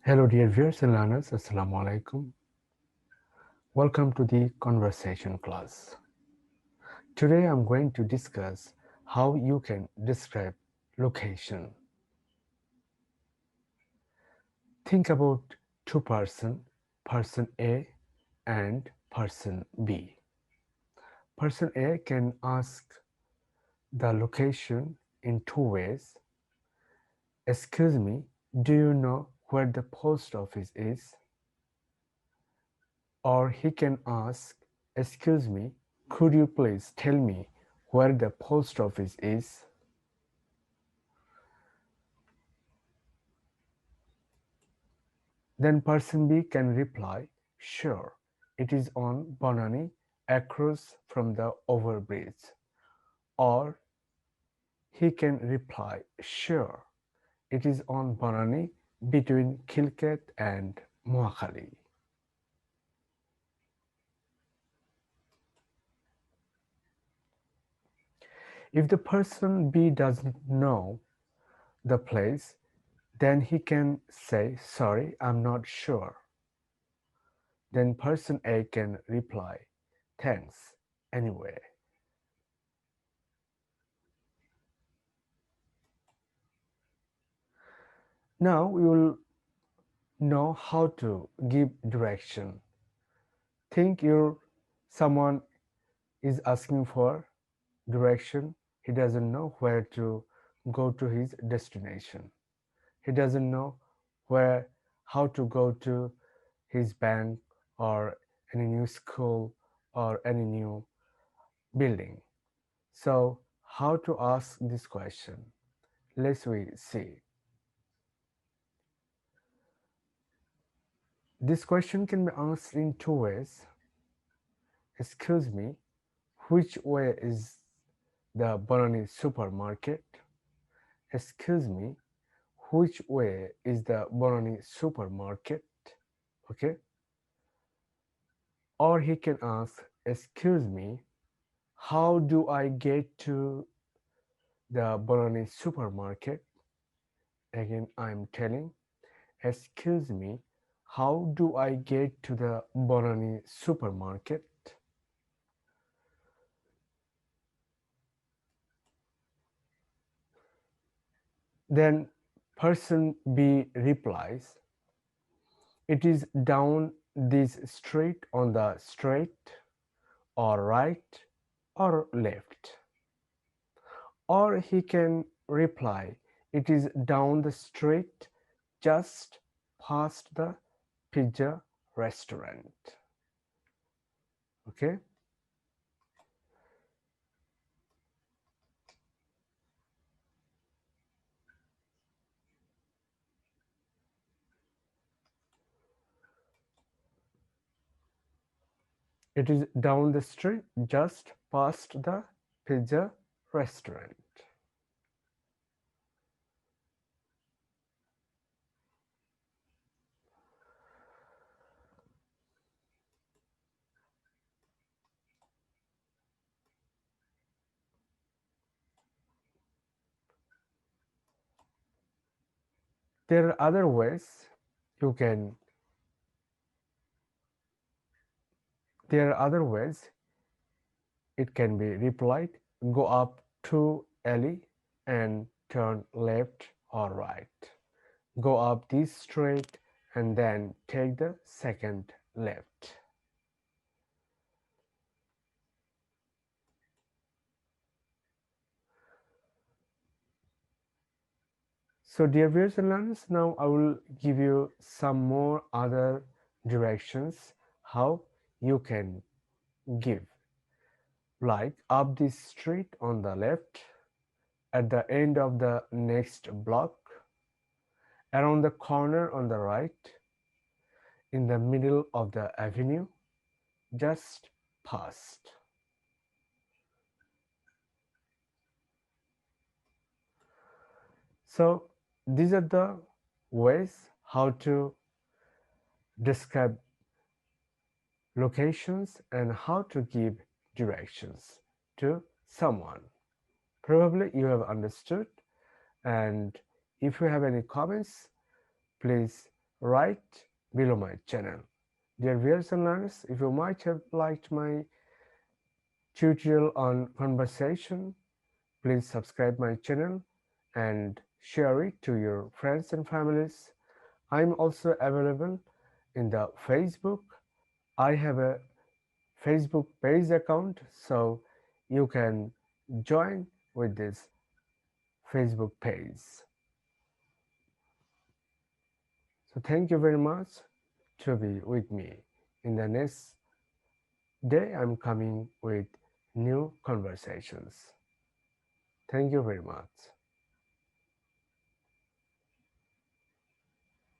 Hello dear viewers and learners, Assalamu alaikum. Welcome to the conversation class. Today I'm going to discuss how you can describe location. Think about two persons, person A and person B. Person A can ask the location in two ways. Excuse me, do you know where the post office is? Or he can ask, excuse me, could you please tell me where the post office is? Then person B can reply, sure, it is on Bonani across from the overbridge. Or he can reply, sure, it is on Bonani between Kilket and Moakhali. If the person B doesn't know the place, then he can say, sorry, I'm not sure. Then person A can reply, thanks, anyway. Now we will know how to give direction. Think someone is asking for direction. He doesn't know where to go to his destination. He doesn't know how to go to his bank or any new school or any new building. So how to ask this question? Let's we see. This question can be answered in two ways. Excuse me, which way is the Bonani supermarket? Excuse me, which way is the Bonani supermarket? Okay. Or he can ask, excuse me, how do I get to the Bonani supermarket? Again, I'm telling, excuse me, how do I get to the Bonani supermarket? Then person B replies, it is down this street on the straight or right or left. Or he can reply, it is down the street just past the pizza restaurant. Okay. It is down the street just past the pizza restaurant. There are other ways you can there are other ways it can be replied. Go up to alley and turn left or right. Go up this street and then take the second left. So dear viewers and learners, now I will give you some more other directions how you can give. Like up this street on the left, at the end of the next block, around the corner on the right, in the middle of the avenue, just past. So these are the ways how to describe locations and how to give directions to someone. Probably you have understood, and if you have any comments, please right below my channel. Dear viewers and learners, if you might have liked my tutorial on conversation, please subscribe my channel and share it to your friends and families. I'm also available in the Facebook. I have a Facebook page account, so you can join with this Facebook page. So thank you very much to be with me. In the next day, I'm coming with new conversations. Thank you very much.